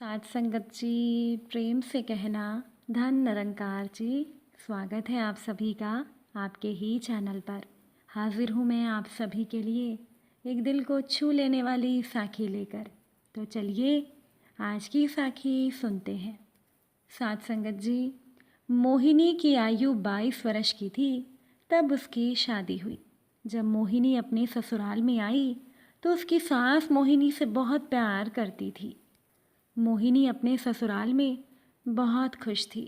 साथ संगत जी, प्रेम से कहना धन निरंकार जी। स्वागत है आप सभी का आपके ही चैनल पर। हाजिर हूँ मैं आप सभी के लिए एक दिल को छू लेने वाली साखी लेकर। तो चलिए आज की साखी सुनते हैं। साथ संगत जी, मोहिनी की आयु 22 वर्ष की थी तब उसकी शादी हुई। जब मोहिनी अपने ससुराल में आई तो उसकी सास मोहिनी से बहुत प्यार करती थी। मोहिनी अपने ससुराल में बहुत खुश थी।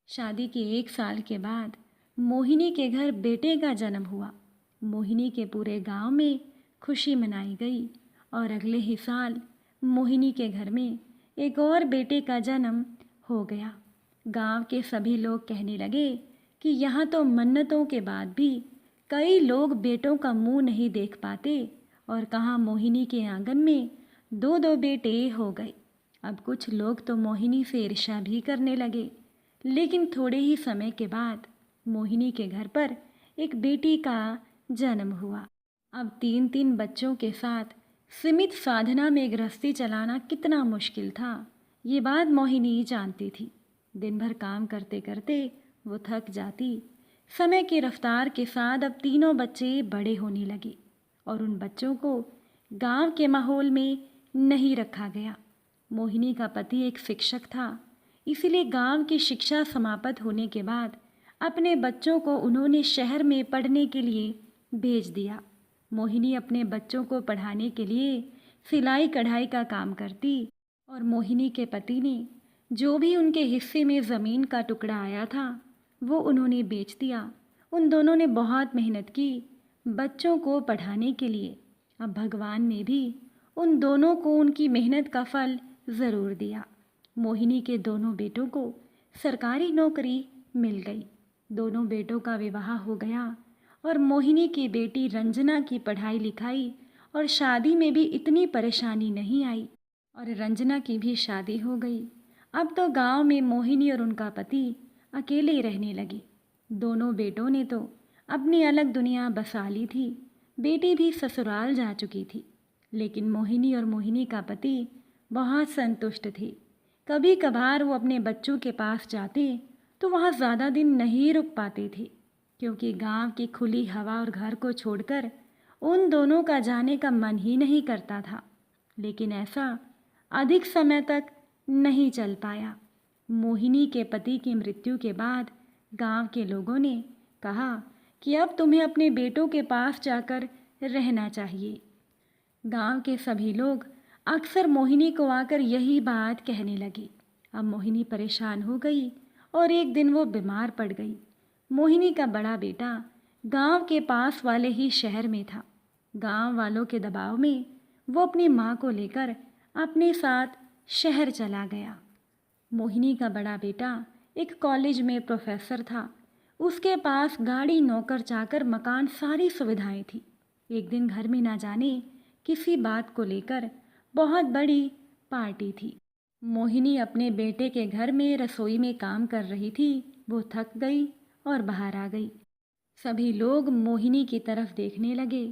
शादी के 1 साल के बाद मोहिनी के घर बेटे का जन्म हुआ। मोहिनी के पूरे गांव में खुशी मनाई गई और अगले ही साल मोहिनी के घर में एक और बेटे का जन्म हो गया। गांव के सभी लोग कहने लगे कि यहाँ तो मन्नतों के बाद भी कई लोग बेटों का मुंह नहीं देख पाते और कहाँ मोहिनी के आंगन में 2-2 बेटे हो गए। अब कुछ लोग तो मोहिनी से ईर्ष्या भी करने लगे, लेकिन थोड़े ही समय के बाद मोहिनी के घर पर एक बेटी का जन्म हुआ। अब 3-3 बच्चों के साथ सीमित साधना में गृहस्थी चलाना कितना मुश्किल था, ये बात मोहिनी जानती थी। दिन भर काम करते करते वो थक जाती। समय की रफ्तार के साथ अब तीनों बच्चे बड़े होने लगे और उन बच्चों को गांव के माहौल में नहीं रखा गया। मोहिनी का पति एक शिक्षक था, इसीलिए गांव की शिक्षा समाप्त होने के बाद अपने बच्चों को उन्होंने शहर में पढ़ने के लिए भेज दिया। मोहिनी अपने बच्चों को पढ़ाने के लिए सिलाई कढ़ाई का काम करती और मोहिनी के पति ने जो भी उनके हिस्से में ज़मीन का टुकड़ा आया था वो उन्होंने बेच दिया। उन दोनों ने बहुत मेहनत की बच्चों को पढ़ाने के लिए। अब भगवान ने भी उन दोनों को उनकी मेहनत का फल ज़रूर दिया। मोहिनी के दोनों बेटों को सरकारी नौकरी मिल गई। दोनों बेटों का विवाह हो गया और मोहिनी की बेटी रंजना की पढ़ाई लिखाई और शादी में भी इतनी परेशानी नहीं आई और रंजना की भी शादी हो गई। अब तो गांव में मोहिनी और उनका पति अकेले रहने लगे। दोनों बेटों ने तो अपनी अलग दुनिया बसा ली थी। बेटी भी ससुराल जा चुकी थी, लेकिन मोहिनी और मोहिनी का पति बहुत संतुष्ट थे। कभी कभार वो अपने बच्चों के पास जाते तो वहाँ ज़्यादा दिन नहीं रुक पाते थे, क्योंकि गांव की खुली हवा और घर को छोड़कर उन दोनों का जाने का मन ही नहीं करता था। लेकिन ऐसा अधिक समय तक नहीं चल पाया। मोहिनी के पति की मृत्यु के बाद गांव के लोगों ने कहा कि अब तुम्हें अपने बेटों के पास जाकर रहना चाहिए। गांव के सभी लोग अक्सर मोहिनी को आकर यही बात कहने लगे। अब मोहिनी परेशान हो गई और एक दिन वो बीमार पड़ गई। मोहिनी का बड़ा बेटा गांव के पास वाले ही शहर में था। गांव वालों के दबाव में वो अपनी माँ को लेकर अपने साथ शहर चला गया। मोहिनी का बड़ा बेटा एक कॉलेज में प्रोफेसर था। उसके पास गाड़ी, नौकर चाकर, मकान, सारी सुविधाएं थी। एक दिन घर में ना जाने किसी बात को लेकर बहुत बड़ी पार्टी थी। मोहिनी अपने बेटे के घर में रसोई में काम कर रही थी। वो थक गई और बाहर आ गई। सभी लोग मोहिनी की तरफ देखने लगे।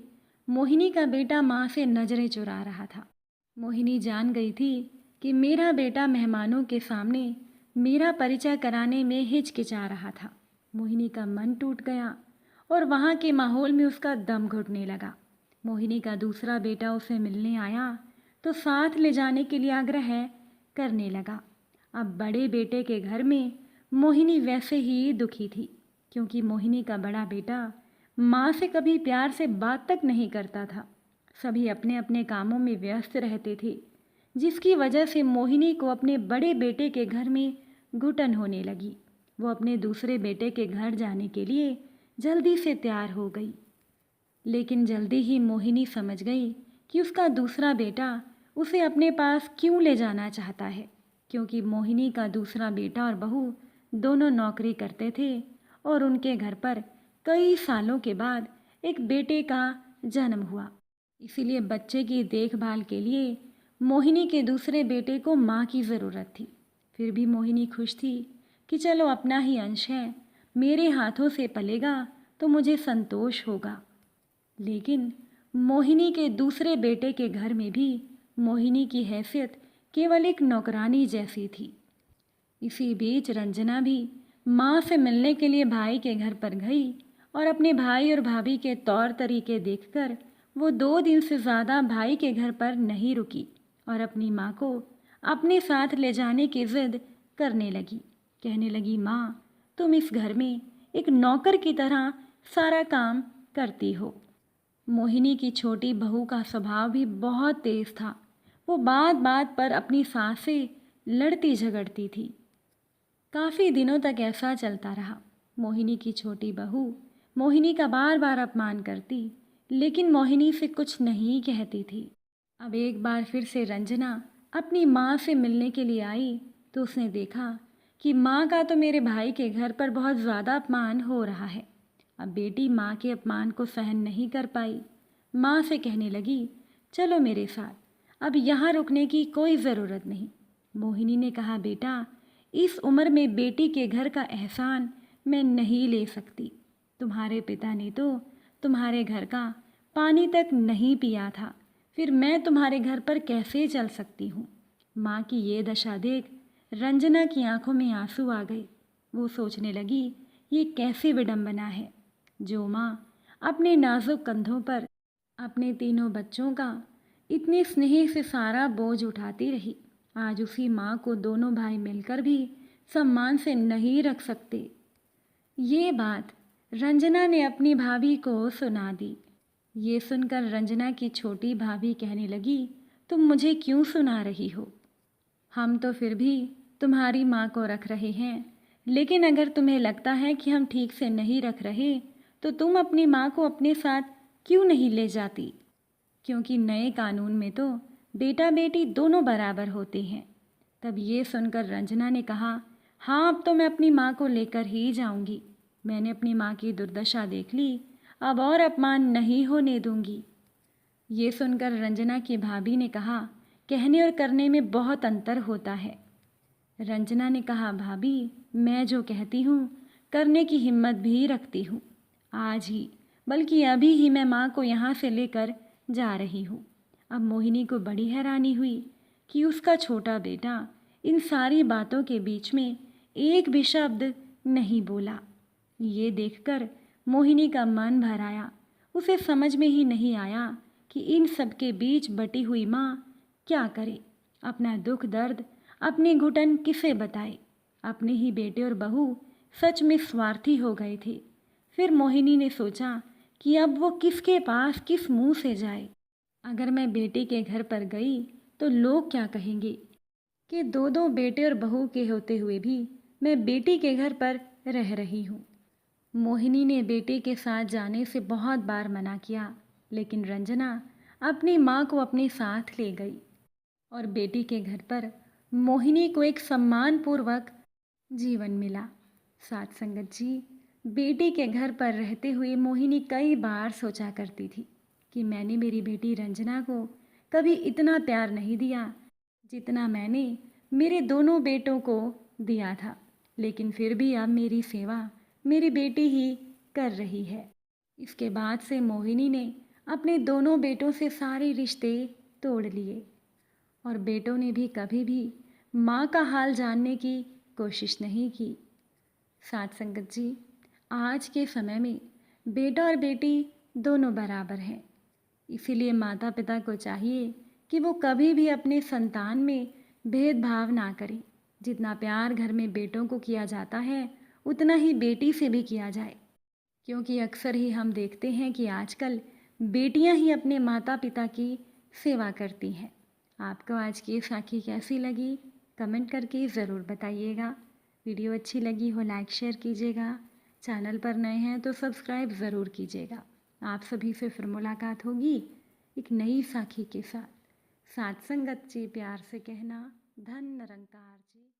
मोहिनी का बेटा माँ से नजरें चुरा रहा था। मोहिनी जान गई थी कि मेरा बेटा मेहमानों के सामने मेरा परिचय कराने में हिचकिचा रहा था। मोहिनी का मन टूट गया और वहाँ के माहौल में उसका दम घुटने लगा। मोहिनी का दूसरा बेटा उसे मिलने आया तो साथ ले जाने के लिए आग्रह करने लगा। अब बड़े बेटे के घर में मोहिनी वैसे ही दुखी थी, क्योंकि मोहिनी का बड़ा बेटा माँ से कभी प्यार से बात तक नहीं करता था। सभी अपने अपने कामों में व्यस्त रहते थे, जिसकी वजह से मोहिनी को अपने बड़े बेटे के घर में घुटन होने लगी। वो अपने दूसरे बेटे के घर जाने के लिए जल्दी से तैयार हो गई, लेकिन जल्दी ही मोहिनी समझ गई कि उसका दूसरा बेटा उसे अपने पास क्यों ले जाना चाहता है, क्योंकि मोहिनी का दूसरा बेटा और बहू दोनों नौकरी करते थे और उनके घर पर कई सालों के बाद एक बेटे का जन्म हुआ। इसीलिए बच्चे की देखभाल के लिए मोहिनी के दूसरे बेटे को माँ की ज़रूरत थी। फिर भी मोहिनी खुश थी कि चलो अपना ही अंश है, मेरे हाथों से पलेगा तो मुझे संतोष होगा। लेकिन मोहिनी के दूसरे बेटे के घर में भी मोहिनी की हैसियत केवल एक नौकरानी जैसी थी। इसी बीच रंजना भी माँ से मिलने के लिए भाई के घर पर गई और अपने भाई और भाभी के तौर तरीके देखकर वो 2 दिन से ज़्यादा भाई के घर पर नहीं रुकी और अपनी माँ को अपने साथ ले जाने की ज़िद करने लगी। कहने लगी, माँ तुम इस घर में एक नौकर की तरह सारा काम करती हो। मोहिनी की छोटी बहू का स्वभाव भी बहुत तेज था। वो बात बात पर अपनी सास से लड़ती झगड़ती थी। काफ़ी दिनों तक ऐसा चलता रहा। मोहिनी की छोटी बहू मोहिनी का बार बार अपमान करती, लेकिन मोहिनी से कुछ नहीं कहती थी। अब एक बार फिर से रंजना अपनी माँ से मिलने के लिए आई तो उसने देखा कि माँ का तो मेरे भाई के घर पर बहुत ज़्यादा अपमान हो रहा है। अब बेटी माँ के अपमान को सहन नहीं कर पाई। माँ से कहने लगी, चलो मेरे साथ, अब यहाँ रुकने की कोई ज़रूरत नहीं। मोहिनी ने कहा, बेटा इस उम्र में बेटी के घर का एहसान मैं नहीं ले सकती। तुम्हारे पिता ने तो तुम्हारे घर का पानी तक नहीं पिया था, फिर मैं तुम्हारे घर पर कैसे चल सकती हूँ। माँ की ये दशा देख रंजना की आंखों में आंसू आ गए। वो सोचने लगी, ये कैसी विडंबना है जो माँ अपने नाजुक कंधों पर अपने तीनों बच्चों का इतने स्नेह से सारा बोझ उठाती रही। आज उसी माँ को दोनों भाई मिलकर भी सम्मान से नहीं रख सकते। ये बात रंजना ने अपनी भाभी को सुना दी। ये सुनकर रंजना की छोटी भाभी कहने लगी, तुम मुझे क्यों सुना रही हो? हम तो फिर भी तुम्हारी माँ को रख रहे हैं, लेकिन अगर तुम्हें लगता है कि हम ठीक से नहीं रख रहे तो तुम अपनी माँ को अपने साथ क्यों नहीं ले जाती? क्योंकि नए कानून में तो बेटा बेटी दोनों बराबर होते हैं। तब ये सुनकर रंजना ने कहा, हाँ अब तो मैं अपनी माँ को लेकर ही जाऊंगी। मैंने अपनी माँ की दुर्दशा देख ली, अब और अपमान नहीं होने दूंगी। ये सुनकर रंजना की भाभी ने कहा, कहने और करने में बहुत अंतर होता है। रंजना ने कहा, भाभी मैं जो कहती हूँ करने की हिम्मत भी रखती हूँ। आज ही बल्कि अभी ही मैं माँ को यहाँ से लेकर जा रही हूँ। अब मोहिनी को बड़ी हैरानी हुई कि उसका छोटा बेटा इन सारी बातों के बीच में एक भी शब्द नहीं बोला। ये देखकर मोहिनी का मन भर आया। उसे समझ में ही नहीं आया कि इन सब के बीच बटी हुई माँ क्या करे। अपना दुख दर्द अपने घुटन किसे बताए। अपने ही बेटे और बहू सच में स्वार्थी हो गए थे। फिर मोहिनी ने सोचा कि अब वो किसके पास किस मुंह से जाए। अगर मैं बेटे के घर पर गई तो लोग क्या कहेंगे कि दो दो बेटे और बहू के होते हुए भी मैं बेटी के घर पर रह रही हूँ। मोहिनी ने बेटे के साथ जाने से बहुत बार मना किया, लेकिन रंजना अपनी माँ को अपने साथ ले गई और बेटी के घर पर मोहिनी को एक सम्मानपूर्वक जीवन मिला। साथ संगत जी, बेटी के घर पर रहते हुए मोहिनी कई बार सोचा करती थी कि मैंने मेरी बेटी रंजना को कभी इतना प्यार नहीं दिया जितना मैंने मेरे दोनों बेटों को दिया था, लेकिन फिर भी अब मेरी सेवा मेरी बेटी ही कर रही है। इसके बाद से मोहिनी ने अपने दोनों बेटों से सारे रिश्ते तोड़ लिए और बेटों ने भी कभी भी माँ का हाल जानने की कोशिश नहीं की। साथ संगत जी, आज के समय में बेटा और बेटी दोनों बराबर हैं। इसीलिए माता पिता को चाहिए कि वो कभी भी अपने संतान में भेदभाव ना करें। जितना प्यार घर में बेटों को किया जाता है उतना ही बेटी से भी किया जाए, क्योंकि अक्सर ही हम देखते हैं कि आजकल बेटियां ही अपने माता पिता की सेवा करती हैं। आपको आज की साखी कैसी लगी कमेंट करके ज़रूर बताइएगा। वीडियो अच्छी लगी हो लाइक शेयर कीजिएगा। चैनल पर नए हैं तो सब्सक्राइब ज़रूर कीजिएगा। आप सभी से फिर मुलाकात होगी एक नई साखी के साथ। साथ संगत जी, प्यार से कहना, धन निरंकार जी।